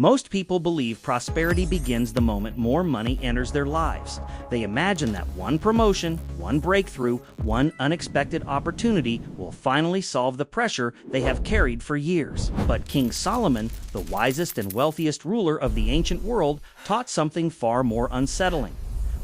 Most people believe prosperity begins the moment more money enters their lives. They imagine that one promotion, one breakthrough, one unexpected opportunity will finally solve the pressure they have carried for years. But King Solomon, the wisest and wealthiest ruler of the ancient world, taught something far more unsettling.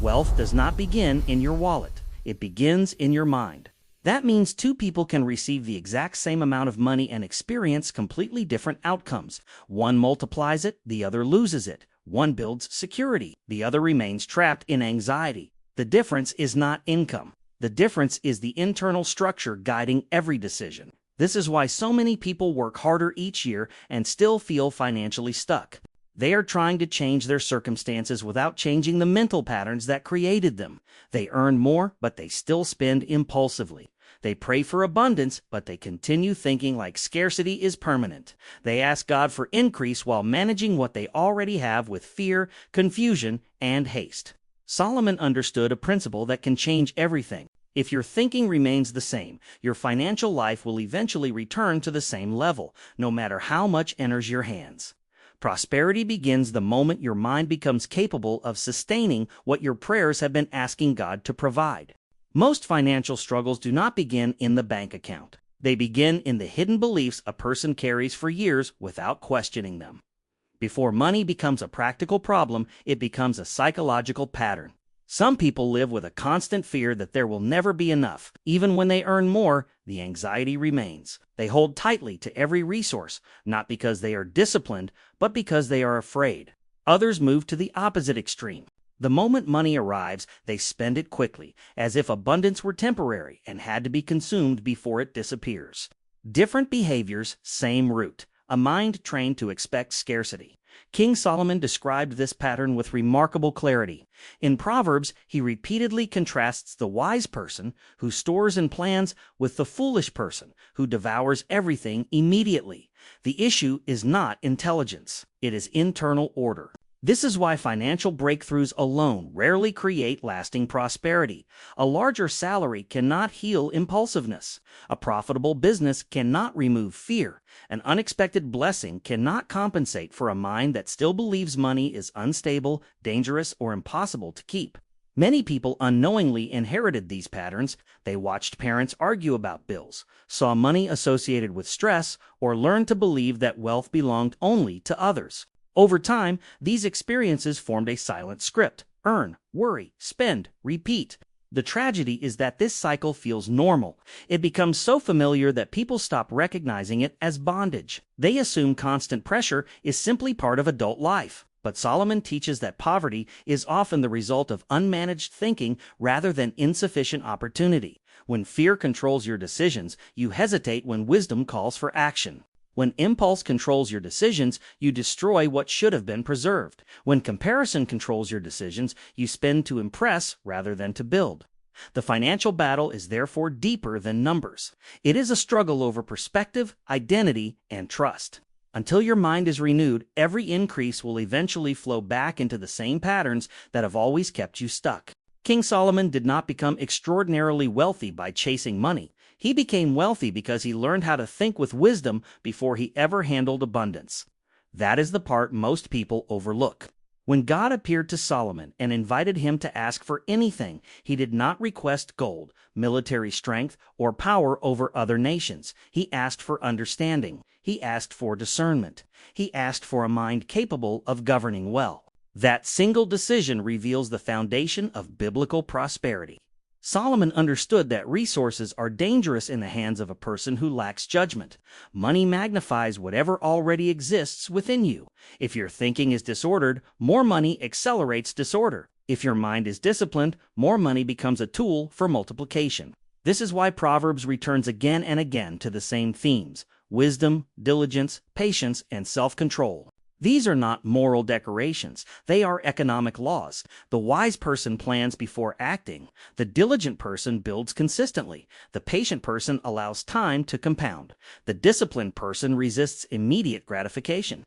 Wealth does not begin in your wallet. It begins in your mind. That means two people can receive the exact same amount of money and experience completely different outcomes. One multiplies it, the other loses it. One builds security, the other remains trapped in anxiety. The difference is not income. The difference is the internal structure guiding every decision. This is why so many people work harder each year and still feel financially stuck. They are trying to change their circumstances without changing the mental patterns that created them. They earn more, but they still spend impulsively. They pray for abundance, but they continue thinking like scarcity is permanent. They ask God for increase while managing what they already have with fear, confusion, and haste. Solomon understood a principle that can change everything. If your thinking remains the same, your financial life will eventually return to the same level, no matter how much enters your hands. Prosperity begins the moment your mind becomes capable of sustaining what your prayers have been asking God to provide. Most financial struggles do not begin in the bank account. They begin in the hidden beliefs a person carries for years without questioning them. Before money becomes a practical problem, it becomes a psychological pattern. Some people live with a constant fear that there will never be enough. Even when they earn more, the anxiety remains. They hold tightly to every resource, not because they are disciplined, but because they are afraid. Others move to the opposite extreme. The moment money arrives, they spend it quickly, as if abundance were temporary and had to be consumed before it disappears. Different behaviors, same root. A mind trained to expect scarcity. King Solomon described this pattern with remarkable clarity. In Proverbs, he repeatedly contrasts the wise person, who stores and plans, with the foolish person, who devours everything immediately. The issue is not intelligence. It is internal order. This is why financial breakthroughs alone rarely create lasting prosperity. A larger salary cannot heal impulsiveness. A profitable business cannot remove fear. An unexpected blessing cannot compensate for a mind that still believes money is unstable, dangerous, or impossible to keep. Many people unknowingly inherited these patterns. They watched parents argue about bills, saw money associated with stress, or learned to believe that wealth belonged only to others. Over time, these experiences formed a silent script: earn, worry, spend, repeat. The tragedy is that this cycle feels normal. It becomes so familiar that people stop recognizing it as bondage. They assume constant pressure is simply part of adult life. But Solomon teaches that poverty is often the result of unmanaged thinking rather than insufficient opportunity. When fear controls your decisions, you hesitate when wisdom calls for action. When impulse controls your decisions, you destroy what should have been preserved. When comparison controls your decisions, you spend to impress rather than to build. The financial battle is therefore deeper than numbers. It is a struggle over perspective, identity, and trust. Until your mind is renewed, every increase will eventually flow back into the same patterns that have always kept you stuck. King Solomon did not become extraordinarily wealthy by chasing money. He became wealthy because he learned how to think with wisdom before he ever handled abundance. That is the part most people overlook. When God appeared to Solomon and invited him to ask for anything, he did not request gold, military strength, or power over other nations. He asked for understanding. He asked for discernment. He asked for a mind capable of governing well. That single decision reveals the foundation of biblical prosperity. Solomon understood that resources are dangerous in the hands of a person who lacks judgment. Money magnifies whatever already exists within you. If your thinking is disordered, more money accelerates disorder. If your mind is disciplined, more money becomes a tool for multiplication. This is why Proverbs returns again and again to the same themes: wisdom, diligence, patience, and self-control. These are not moral decorations. They are economic laws. The wise person plans before acting. The diligent person builds consistently. The patient person allows time to compound. The disciplined person resists immediate gratification.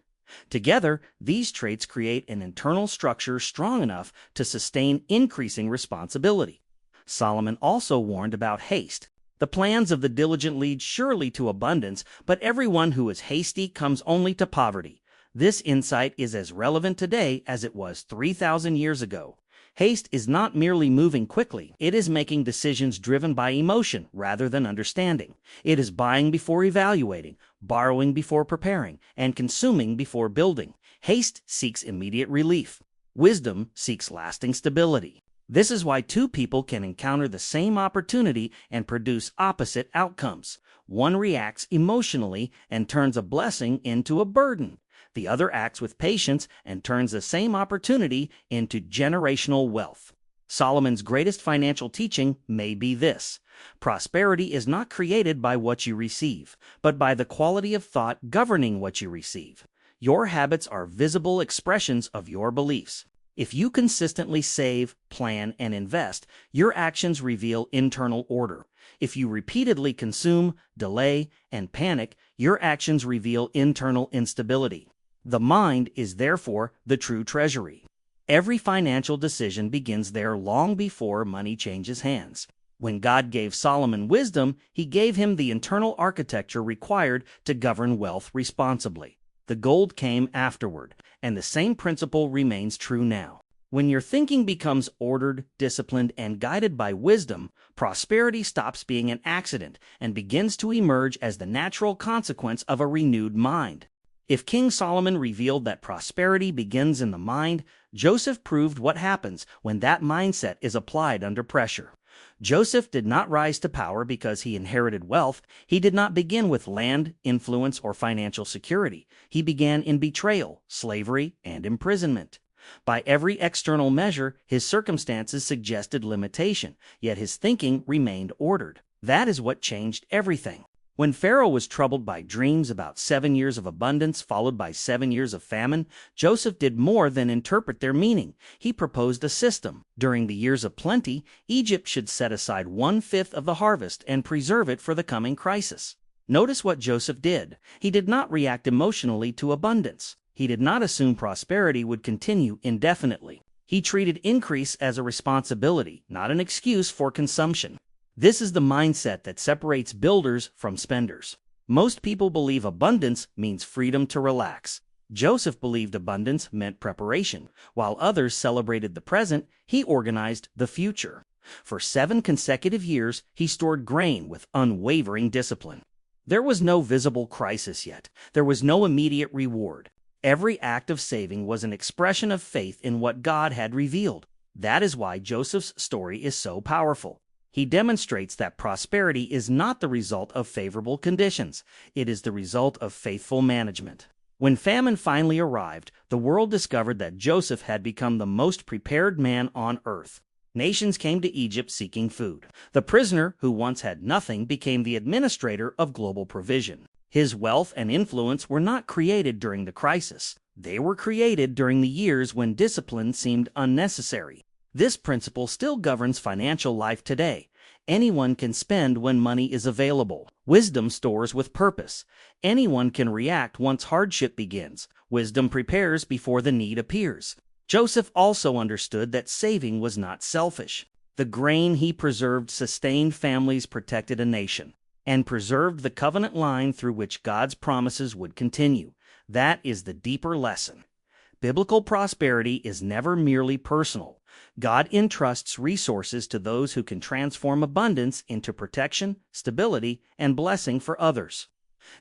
Together, these traits create an internal structure strong enough to sustain increasing responsibility. Solomon also warned about haste. The plans of the diligent lead surely to abundance, but everyone who is hasty comes only to poverty. This insight is as relevant today as it was 3,000 years ago. Haste is not merely moving quickly, it is making decisions driven by emotion rather than understanding. It is buying before evaluating, borrowing before preparing, and consuming before building. Haste seeks immediate relief. Wisdom seeks lasting stability. This is why two people can encounter the same opportunity and produce opposite outcomes. One reacts emotionally and turns a blessing into a burden. The other acts with patience and turns the same opportunity into generational wealth. Solomon's greatest financial teaching may be this: prosperity is not created by what you receive, but by the quality of thought governing what you receive. Your habits are visible expressions of your beliefs. If you consistently save, plan, and invest, your actions reveal internal order. If you repeatedly consume, delay, and panic, your actions reveal internal instability. The mind is therefore the true treasury. Every financial decision begins there long before money changes hands. When God gave Solomon wisdom, he gave him the internal architecture required to govern wealth responsibly. The gold came afterward, and the same principle remains true now. When your thinking becomes ordered, disciplined, and guided by wisdom, prosperity stops being an accident and begins to emerge as the natural consequence of a renewed mind. If King Solomon revealed that prosperity begins in the mind, Joseph proved what happens when that mindset is applied under pressure. Joseph did not rise to power because he inherited wealth. He did not begin with land, influence, or financial security. He began in betrayal, slavery, and imprisonment. By every external measure, his circumstances suggested limitation, yet his thinking remained ordered. That is what changed everything. When Pharaoh was troubled by dreams about 7 years of abundance followed by 7 years of famine, Joseph did more than interpret their meaning. He proposed a system. During the years of plenty, Egypt should set aside 1/5 of the harvest and preserve it for the coming crisis. Notice what Joseph did. He did not react emotionally to abundance. He did not assume prosperity would continue indefinitely. He treated increase as a responsibility, not an excuse for consumption. This is the mindset that separates builders from spenders. Most people believe abundance means freedom to relax. Joseph believed abundance meant preparation. While others celebrated the present, he organized the future. For 7 consecutive years, he stored grain with unwavering discipline. There was no visible crisis yet. There was no immediate reward. Every act of saving was an expression of faith in what God had revealed. That is why Joseph's story is so powerful. He demonstrates that prosperity is not the result of favorable conditions. It is the result of faithful management. When famine finally arrived, the world discovered that Joseph had become the most prepared man on earth. Nations came to Egypt seeking food. The prisoner, who once had nothing, became the administrator of global provision. His wealth and influence were not created during the crisis. They were created during the years when discipline seemed unnecessary. This principle still governs financial life today. Anyone can spend when money is available. Wisdom stores with purpose. Anyone can react once hardship begins. Wisdom prepares before the need appears. Joseph also understood that saving was not selfish. The grain he preserved sustained families, protected a nation, and preserved the covenant line through which God's promises would continue. That is the deeper lesson. Biblical prosperity is never merely personal. God entrusts resources to those who can transform abundance into protection, stability, and blessing for others.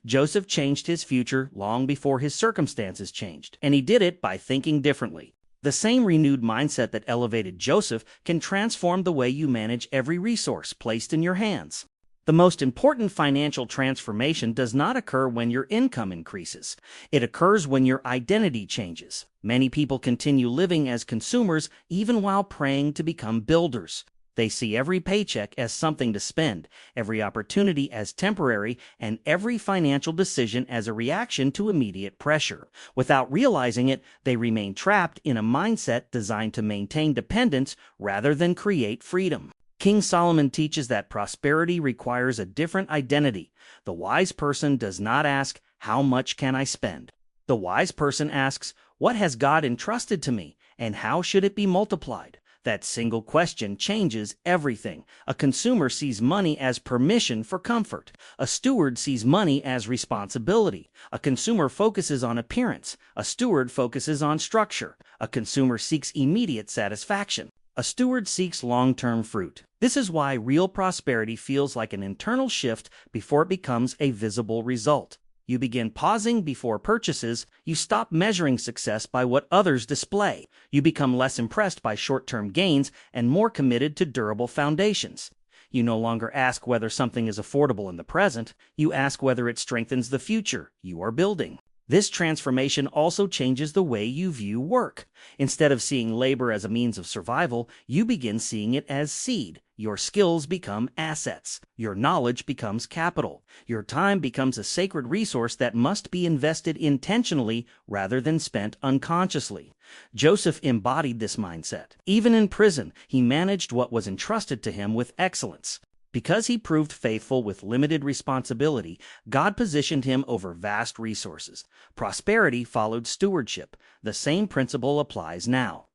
Joseph changed his future long before his circumstances changed, and he did it by thinking differently. The same renewed mindset that elevated Joseph can transform the way you manage every resource placed in your hands. The most important financial transformation does not occur when your income increases. It occurs when your identity changes. Many people continue living as consumers even while praying to become builders. They see every paycheck as something to spend, every opportunity as temporary, and every financial decision as a reaction to immediate pressure. Without realizing it, they remain trapped in a mindset designed to maintain dependence rather than create freedom. King Solomon teaches that prosperity requires a different identity. The wise person does not ask, "How much can I spend?" The wise person asks, "What has God entrusted to me, and how should it be multiplied?" That single question changes everything. A consumer sees money as permission for comfort. A steward sees money as responsibility. A consumer focuses on appearance. A steward focuses on structure. A consumer seeks immediate satisfaction. A steward seeks long-term fruit. This is why real prosperity feels like an internal shift before it becomes a visible result. You begin pausing before purchases. You stop measuring success by what others display. You become less impressed by short-term gains and more committed to durable foundations. You no longer ask whether something is affordable in the present. You ask whether it strengthens the future you are building. This transformation also changes the way you view work. Instead of seeing labor as a means of survival, you begin seeing it as seed. Your skills become assets. Your knowledge becomes capital. Your time becomes a sacred resource that must be invested intentionally rather than spent unconsciously. Joseph embodied this mindset. Even in prison, he managed what was entrusted to him with excellence. Because he proved faithful with limited responsibility, God positioned him over vast resources. Prosperity followed stewardship. The same principle applies now.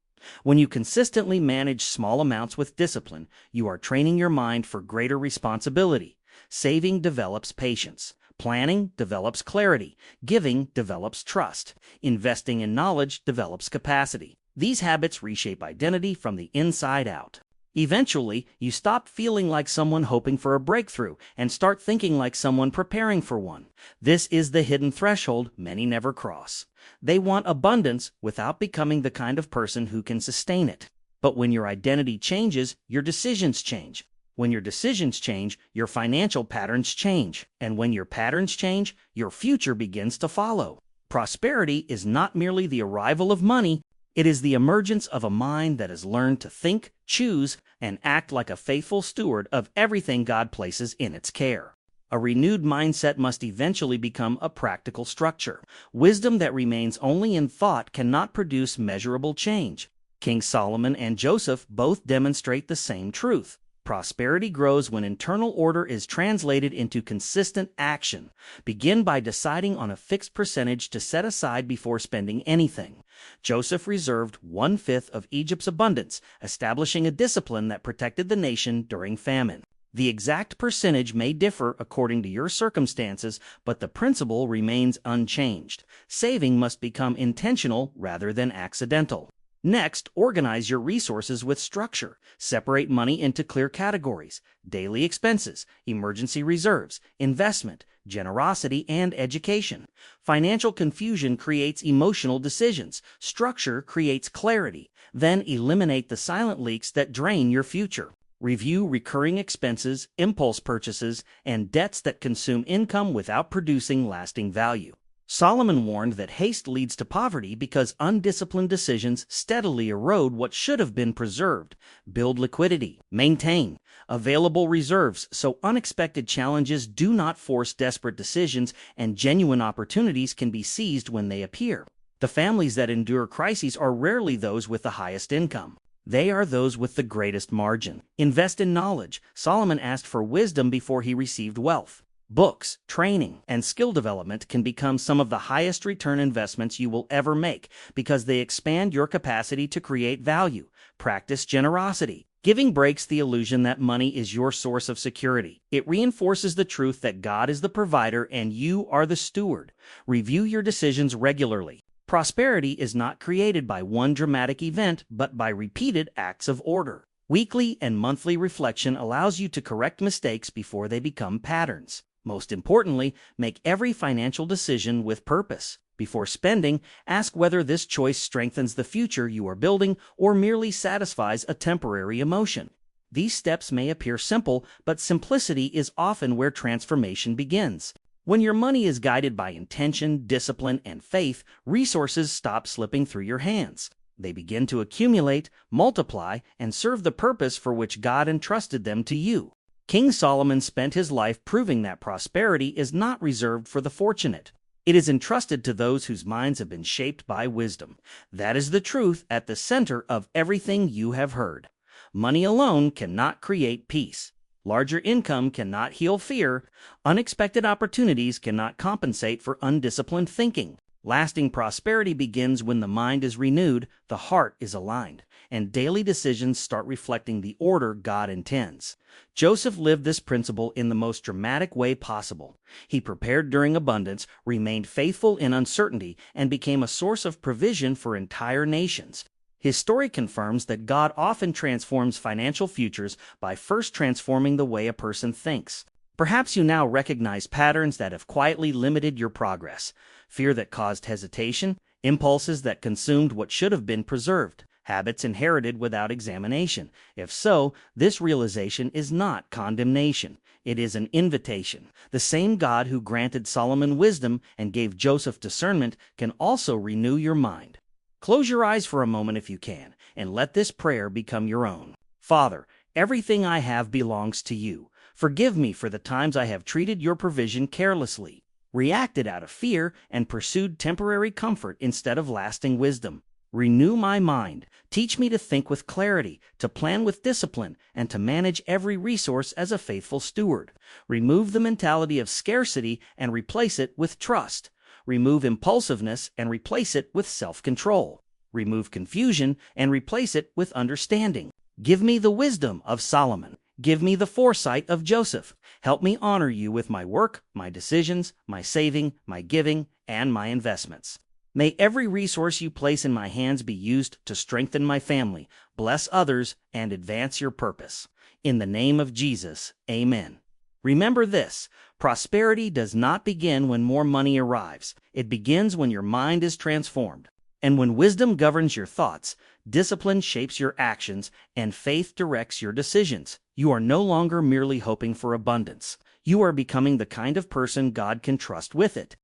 When you consistently manage small amounts with discipline, you are training your mind for greater responsibility. Saving develops patience. Planning develops clarity. Giving develops trust. Investing in knowledge develops capacity. These habits reshape identity from the inside out. Eventually, you stop feeling like someone hoping for a breakthrough and start thinking like someone preparing for one. This is the hidden threshold many never cross. They want abundance without becoming the kind of person who can sustain it. But when your identity changes, your decisions change. When your decisions change, your financial patterns change. And when your patterns change, your future begins to follow. Prosperity is not merely the arrival of money. It is the emergence of a mind that has learned to think, choose, and act like a faithful steward of everything God places in its care. A renewed mindset must eventually become a practical structure. Wisdom that remains only in thought cannot produce measurable change. King Solomon and Joseph both demonstrate the same truth. Prosperity grows when internal order is translated into consistent action. Begin by deciding on a fixed percentage to set aside before spending anything. Joseph reserved 1/5 of Egypt's abundance, establishing a discipline that protected the nation during famine. The exact percentage may differ according to your circumstances, but the principle remains unchanged. Saving must become intentional rather than accidental. Next, organize your resources with structure. Separate money into clear categories: daily expenses, emergency reserves, investment, generosity, and education. Financial confusion creates emotional decisions. Structure creates clarity. Then eliminate the silent leaks that drain your future. Review recurring expenses, impulse purchases, and debts that consume income without producing lasting value. Solomon warned that haste leads to poverty because undisciplined decisions steadily erode what should have been preserved. Build liquidity. Maintain available reserves so unexpected challenges do not force desperate decisions and genuine opportunities can be seized when they appear. The families that endure crises are rarely those with the highest income. They are those with the greatest margin. Invest in knowledge. Solomon asked for wisdom before he received wealth. Books, training, and skill development can become some of the highest return investments you will ever make because they expand your capacity to create value. Practice generosity. Giving breaks the illusion that money is your source of security. It reinforces the truth that God is the provider and you are the steward. Review your decisions regularly. Prosperity is not created by one dramatic event, but by repeated acts of order. Weekly and monthly reflection allows you to correct mistakes before they become patterns. Most importantly, make every financial decision with purpose. Before spending, ask whether this choice strengthens the future you are building or merely satisfies a temporary emotion. These steps may appear simple, but simplicity is often where transformation begins. When your money is guided by intention, discipline, and faith, resources stop slipping through your hands. They begin to accumulate, multiply, and serve the purpose for which God entrusted them to you. King Solomon spent his life proving that prosperity is not reserved for the fortunate. It is entrusted to those whose minds have been shaped by wisdom. That is the truth at the center of everything you have heard. Money alone cannot create peace. Larger income cannot heal fear. Unexpected opportunities cannot compensate for undisciplined thinking. Lasting prosperity begins when the mind is renewed, the heart is aligned, and daily decisions start reflecting the order God intends. Joseph lived this principle in the most dramatic way possible. He prepared during abundance, remained faithful in uncertainty, and became a source of provision for entire nations. His story confirms that God often transforms financial futures by first transforming the way a person thinks. Perhaps you now recognize patterns that have quietly limited your progress: fear that caused hesitation, impulses that consumed what should have been preserved, habits inherited without examination. If so, this realization is not condemnation. It is an invitation. The same God who granted Solomon wisdom and gave Joseph discernment can also renew your mind. Close your eyes for a moment if you can, and let this prayer become your own. Father, everything I have belongs to you. Forgive me for the times I have treated your provision carelessly, reacted out of fear, and pursued temporary comfort instead of lasting wisdom. Renew my mind. Teach me to think with clarity, to plan with discipline, and to manage every resource as a faithful steward. Remove the mentality of scarcity and replace it with trust. Remove impulsiveness and replace it with self-control. Remove confusion and replace it with understanding. Give me the wisdom of Solomon. Give me the foresight of Joseph. Help me honor you with my work, my decisions, my saving, my giving, and my investments. May every resource you place in my hands be used to strengthen my family, bless others, and advance your purpose. In the name of Jesus, amen. Remember this: prosperity does not begin when more money arrives. It begins when your mind is transformed. And when wisdom governs your thoughts, discipline shapes your actions, and faith directs your decisions, you are no longer merely hoping for abundance. You are becoming the kind of person God can trust with it.